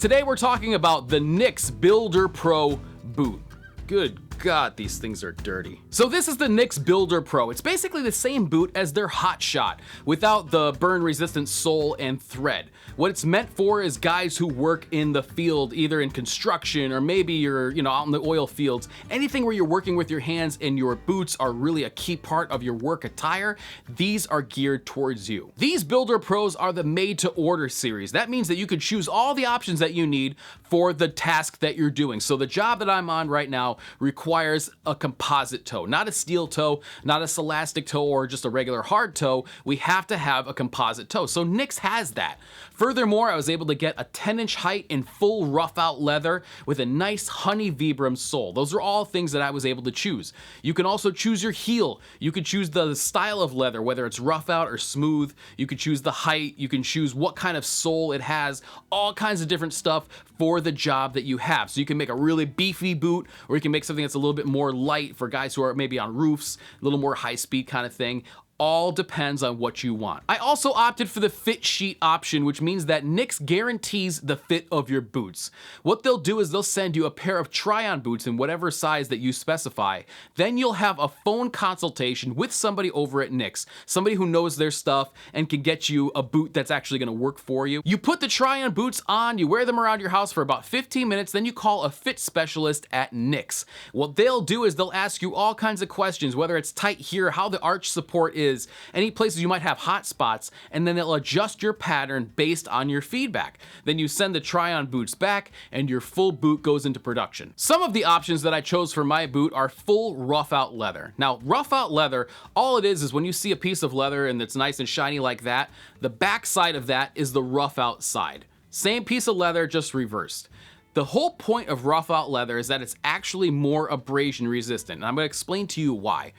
Today we're talking about the Nicks Builder Pro boot. Good God, these things are dirty. So this is the Nicks Builder Pro. It's basically the same boot as their Hot Shot without the burn resistant sole and thread. What it's meant for is guys who work in the field, either in construction or maybe you're, out in the oil fields. Anything where you're working with your hands and your boots are really a key part of your work attire, these are geared towards you. These Builder Pros are the made to order series. That means that you can choose all the options that you need for the task that you're doing. So the job that I'm on right now requires a composite toe, not a steel toe, not a celastic toe or just a regular hard toe. We have to have a composite toe. So Nicks has that. Furthermore, I was able to get a 10-inch height in full rough out leather with a nice honey Vibram sole. Those are all things that I was able to choose. You can also choose your heel. You could choose the style of leather, whether it's rough out or smooth. You could choose the height. You can choose what kind of sole it has, all kinds of different stuff for the job that you have. So you can make a really beefy boot, or you can make something that's a little bit more light for guys who are maybe on roofs, a little more high speed kind of thing. All depends on what you want. I also opted for the fit sheet option, which means that Nicks guarantees the fit of your boots. What they'll do is they'll send you a pair of try-on boots in whatever size that you specify. Then you'll have a phone consultation with somebody over at Nicks, somebody who knows their stuff and can get you a boot that's actually gonna work for you. You put the try-on boots on, you wear them around your house for about 15 minutes, then you call a fit specialist at Nicks. What they'll do is they'll ask you all kinds of questions, whether it's tight here, how the arch support is, any places you might have hot spots, and then they'll adjust your pattern based on your feedback. Then you send the try-on boots back and your full boot goes into production. Some of the options that I chose for my boot are full rough out leather. Now, rough out leather, all it is when you see a piece of leather and it's nice and shiny like that, the back side of that is the rough out side. Same piece of leather, just reversed. The whole point of rough out leather is that it's actually more abrasion resistant, and I'm going to explain to you why.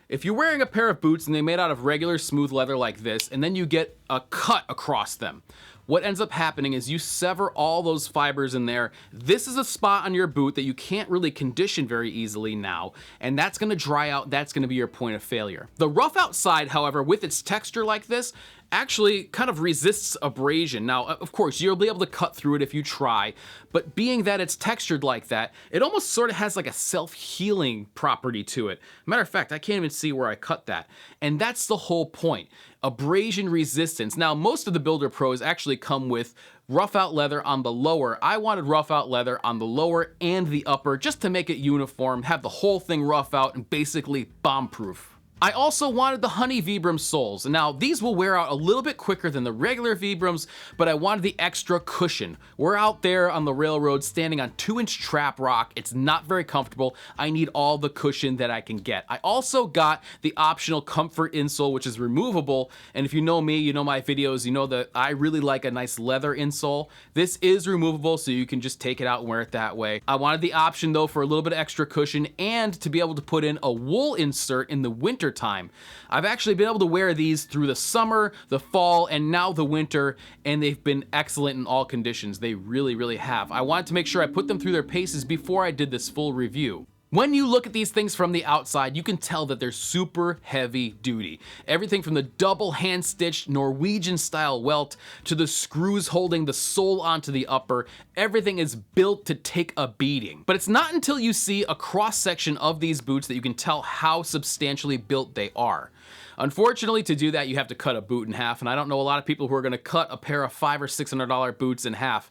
If you're wearing a pair of boots and they're made out of regular smooth leather like this, and then you get a cut across them, what ends up happening is you sever all those fibers in there. This is a spot on your boot that you can't really condition very easily now, and that's gonna dry out. That's gonna be your point of failure. The rough outside, however, with its texture like this, actually kind of resists abrasion. Now, of course, you'll be able to cut through it if you try, but being that it's textured like that, it almost sort of has like a self-healing property to it. Matter of fact, I can't even see where I cut that. And that's the whole point, abrasion resistance. Now, most of the Builder Pros actually come with rough out leather on the lower. I wanted rough out leather on the lower and the upper just to make it uniform, have the whole thing rough out and basically bomb proof. I also wanted the honey Vibram soles. Now, these will wear out a little bit quicker than the regular Vibrams, but I wanted the extra cushion. We're out there on the railroad standing on 2-inch trap rock. It's not very comfortable. I need all the cushion that I can get. I also got the optional comfort insole, which is removable. And if you know me, you know my videos, you know that I really like a nice leather insole. This is removable, so you can just take it out and wear it that way. I wanted the option though for a little bit of extra cushion and to be able to put in a wool insert in the winter time. I've actually been able to wear these through the summer, the fall, and now the winter, and they've been excellent in all conditions. They really, really have. I wanted to make sure I put them through their paces before I did this full review. When you look at these things from the outside, you can tell that they're super heavy duty. Everything from the double hand-stitched Norwegian style welt to the screws holding the sole onto the upper, everything is built to take a beating. But it's not until you see a cross-section of these boots that you can tell how substantially built they are. Unfortunately, to do that, you have to cut a boot in half, and I don't know a lot of people who are gonna cut a pair of $500 or $600 boots in half.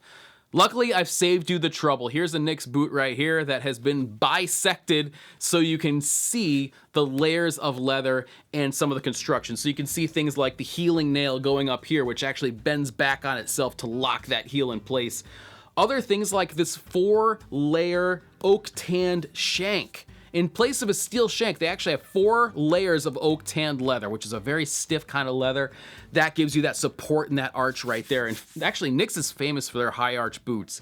Luckily, I've saved you the trouble. Here's a Nicks boot right here that has been bisected so you can see the layers of leather and some of the construction. So you can see things like the healing nail going up here, which actually bends back on itself to lock that heel in place. Other things like this 4-layer oak tanned shank. In place of a steel shank, they actually have 4 layers of oak tanned leather, which is a very stiff kind of leather. That gives you that support in that arch right there. And actually, Nicks is famous for their high arch boots.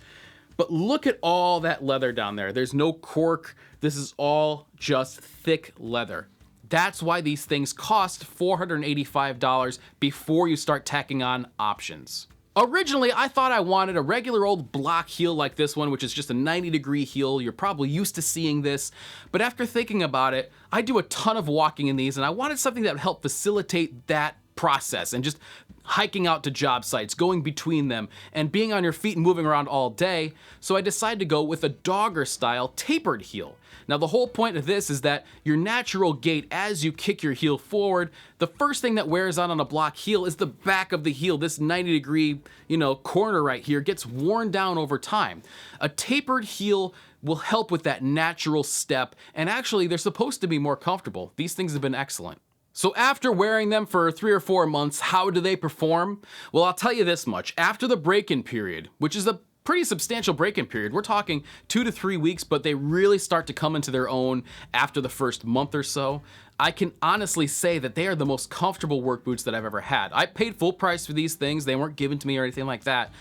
But look at all that leather down there. There's no cork. This is all just thick leather. That's why these things cost $485 before you start tacking on options. Originally, I thought I wanted a regular old block heel like this one, which is just a 90-degree heel. You're probably used to seeing this, but after thinking about it, I do a ton of walking in these, and I wanted something that would help facilitate that process and just hiking out to job sites, going between them, and being on your feet and moving around all day, so I decided to go with a dogger style tapered heel. Now the whole point of this is that your natural gait as you kick your heel forward, the first thing that wears out on a block heel is the back of the heel. This 90-degree, corner right here gets worn down over time. A tapered heel will help with that natural step, and actually they're supposed to be more comfortable. These things have been excellent. So after wearing them for 3 or 4 months, how do they perform? Well, I'll tell you this much. After the break-in period, which is a pretty substantial break-in period, we're talking 2 to 3 weeks, but they really start to come into their own after the first month or so, I can honestly say that they are the most comfortable work boots that I've ever had. I paid full price for these things. They weren't given to me or anything like that.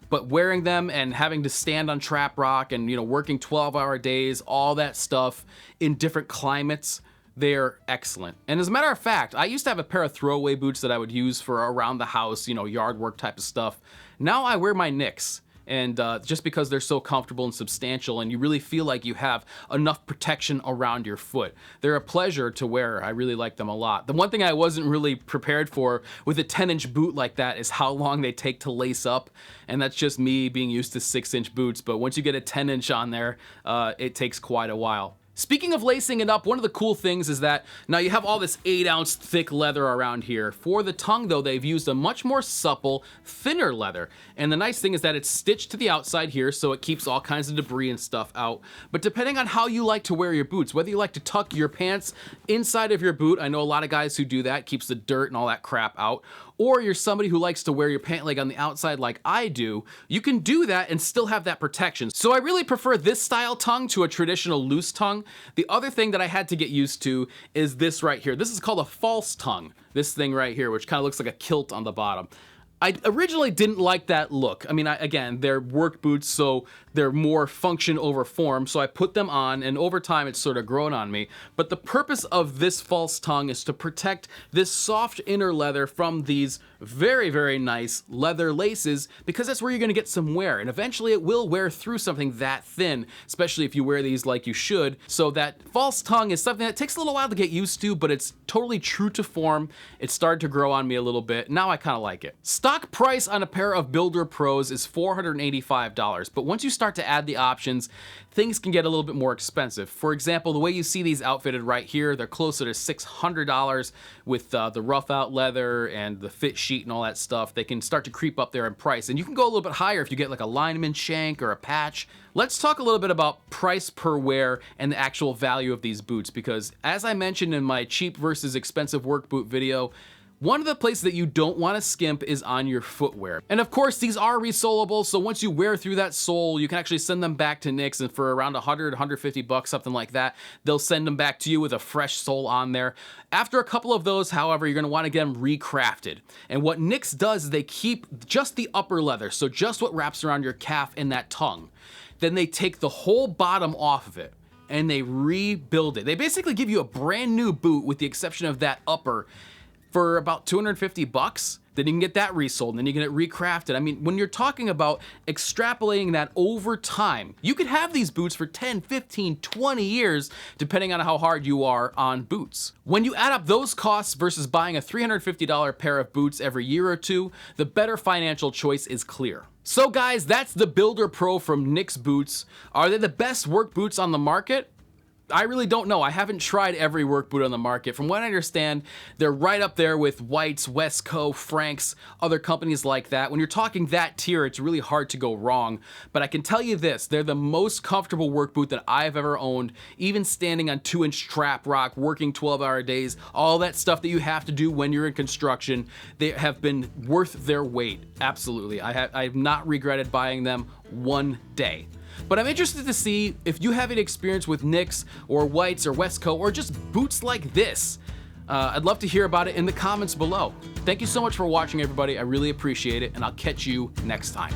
But wearing them and having to stand on trap rock and, working 12-hour days, all that stuff in different climates, they're excellent. And as a matter of fact, I used to have a pair of throwaway boots that I would use for around the house, yard work type of stuff. Now I wear my Nicks. And just because they're so comfortable and substantial and you really feel like you have enough protection around your foot. They're a pleasure to wear. I really like them a lot. The one thing I wasn't really prepared for with a 10-inch boot like that is how long they take to lace up. And that's just me being used to 6-inch boots. But once you get a 10-inch on there, it takes quite a while. Speaking of lacing it up, one of the cool things is that now you have all this 8-ounce thick leather around here. For the tongue though, they've used a much more supple, thinner leather. And the nice thing is that it's stitched to the outside here, so it keeps all kinds of debris and stuff out. But depending on how you like to wear your boots, whether you like to tuck your pants inside of your boot, I know a lot of guys who do that, keeps the dirt and all that crap out, or you're somebody who likes to wear your pant leg on the outside like I do, you can do that and still have that protection. So I really prefer this style tongue to a traditional loose tongue. The other thing that I had to get used to is this right here. This is called a false tongue, this thing right here, which kind of looks like a kilt on the bottom. I originally didn't like that look. I mean, again, they're work boots, so they're more function over form, so I put them on, and over time it's sort of grown on me. But the purpose of this false tongue is to protect this soft inner leather from these very, very nice leather laces, because that's where you're gonna get some wear, and eventually it will wear through something that thin, especially if you wear these like you should. So that false tongue is something that takes a little while to get used to, but it's totally true to form. It started to grow on me a little bit. Now I kind of like it. Stock price on a pair of Builder Pros is $485, but once you start to add the options, things can get a little bit more expensive. For example, the way you see these outfitted right here, they're closer to $600 with the rough out leather and the fit sheet and all that stuff. They can start to creep up there in price, and you can go a little bit higher if you get like a lineman shank or a patch. Let's talk a little bit about price per wear and the actual value of these boots, because as I mentioned in my cheap versus expensive work boot video, one of the places that you don't want to skimp is on your footwear. And of course, these are resolable, so once you wear through that sole, you can actually send them back to Nicks, and for around 100, 150 bucks, something like that, they'll send them back to you with a fresh sole on there. After a couple of those, however, you're going to want to get them recrafted. And what Nicks does is they keep just the upper leather, so just what wraps around your calf and that tongue. Then they take the whole bottom off of it and they rebuild it. They basically give you a brand new boot with the exception of that upper for about 250 bucks. Then you can get that resold, and then you can get it recrafted. I mean, when you're talking about extrapolating that over time, you could have these boots for 10, 15, 20 years, depending on how hard you are on boots. When you add up those costs versus buying a $350 pair of boots every year or two, the better financial choice is clear. So guys, that's the Builder Pro from Nicks Boots. Are they the best work boots on the market? I really don't know. I haven't tried every work boot on the market. From what I understand, they're right up there with White's, Westco, Frank's, other companies like that. When you're talking that tier, it's really hard to go wrong. But I can tell you this, they're the most comfortable work boot that I've ever owned, even standing on 2-inch trap rock, working 12-hour days, all that stuff that you have to do when you're in construction. They have been worth their weight, absolutely. I have not regretted buying them one day. But I'm interested to see if you have any experience with Nicks or Whites or Westco or just boots like this. I'd love to hear about it in the comments below. Thank you so much for watching, everybody. I really appreciate it, and I'll catch you next time.